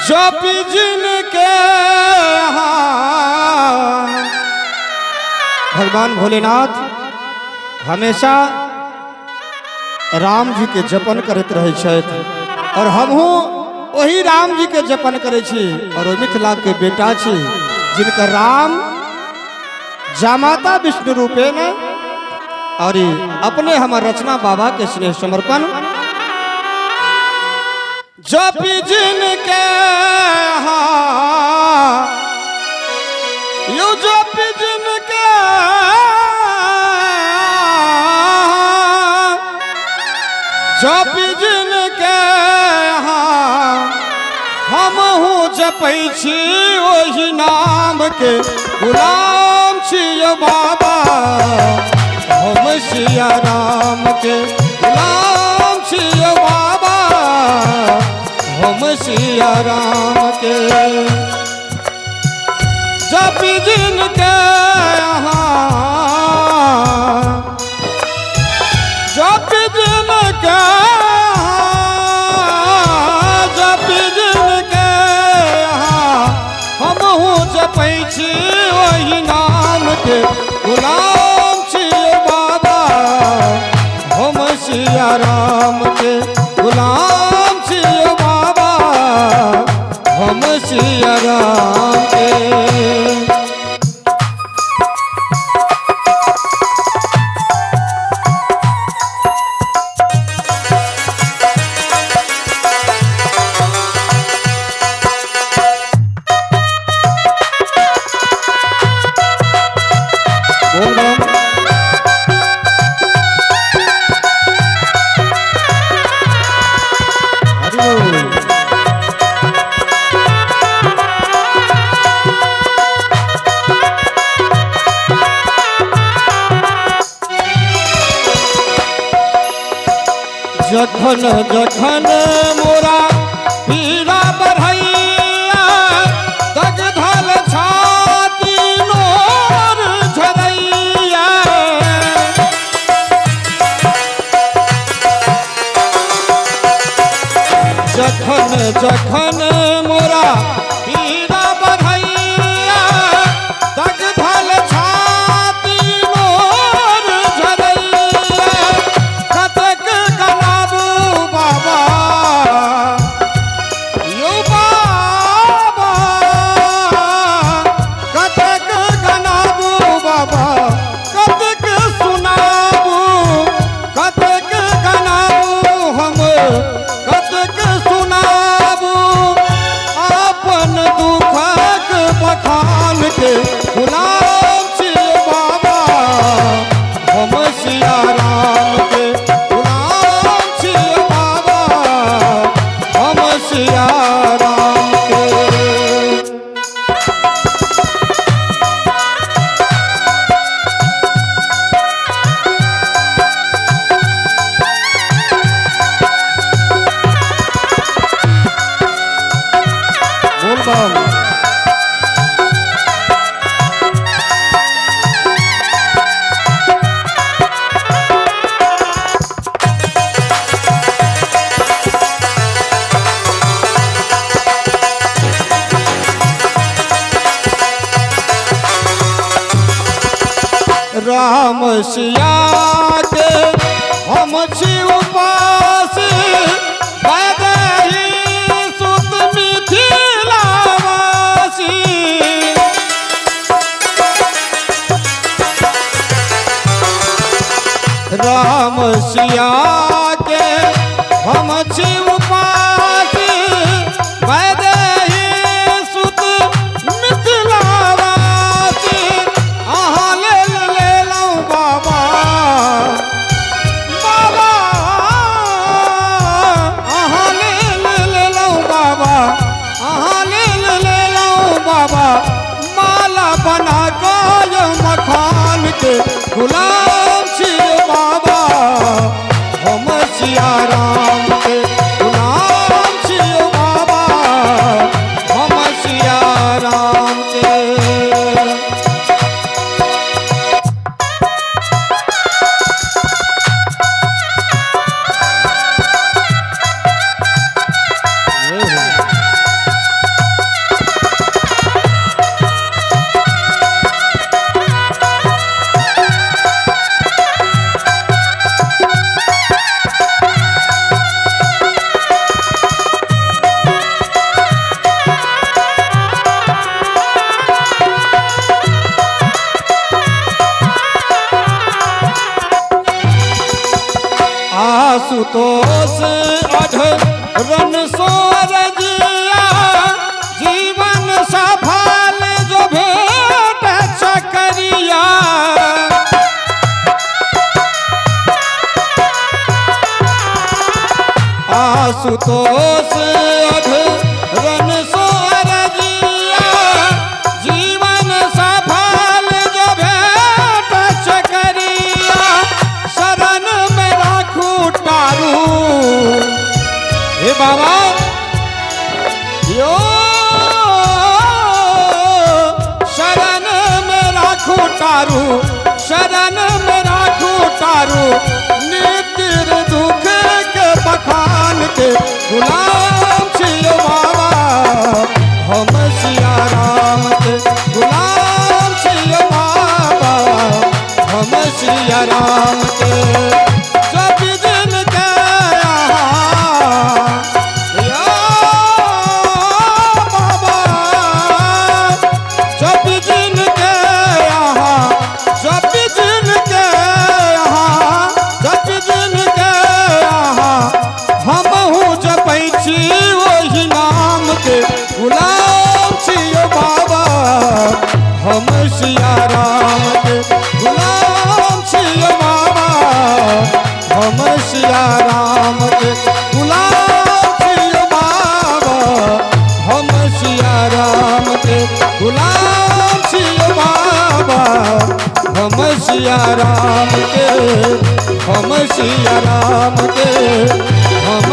जप जिनके भगवान भोलेनाथ हमेशा राम जी के जपन करते रहे छथि और हमहू वही राम जी के जपन करे छी और मिथिला के बेटा छी जिनका राम जामाता विष्णु रूपे ने और अपने हमार रचना बाबा के स्नेह समर्पण जप जिनके यू जप जिनके जप जिनके हमहू जपै छी ओही नाम के गुलाम छियै बाबा हम सिया राम के गुलाम छियै बाबा हम सिया राम के जप जिनके जप जिनके जप जिनके हमहू जपै छी वही नाम के गुलाम छियै बाबा हम सिया राम के गुलाम छियै बाबा हम सिया राम के जखन जखन मोरा पीड़ा बढ़ैया दग धल छाती नोर झरैया जखन जखन मोरा पीड़ा बढ़ैया दग धल छाती नोर झरैया कतक गुलाम छियै बाबा हम सिया राम के गुलाम छियै बाबा हम सिया राम के बोल बाबा राम सिया के हम छी उपास वैदेही सुत मिथिलावासी राम सिया के हम छी उपास वैदेही सुत मिथिलावासी अहाँ बाबा बाबा अहाँ ले लौ बाबा अहाँ ले लौ बाबा माला बना गय मखान के गुलाम छियै बाबा हम सिया राम के गुलाम छियै बाबा हम सिया राम के बारू नित्य दुख के बखान के गुलाम छियो बाबा हम सिया राम के गुलाम छियो बाबा हम सिया राम के जब दिन के या बाबा जब दिन के जब दिन के जब दिन के हम हूँ जपै छी वही नाम के गुलाम छियो बाबा हम सिया राम के गुलाम छियो बाबा हम सिया राम के गुलाम छियो बाबा हम सिया राम के गुलाम छियो बाबा हम सिया राम के हम सिया राम के हम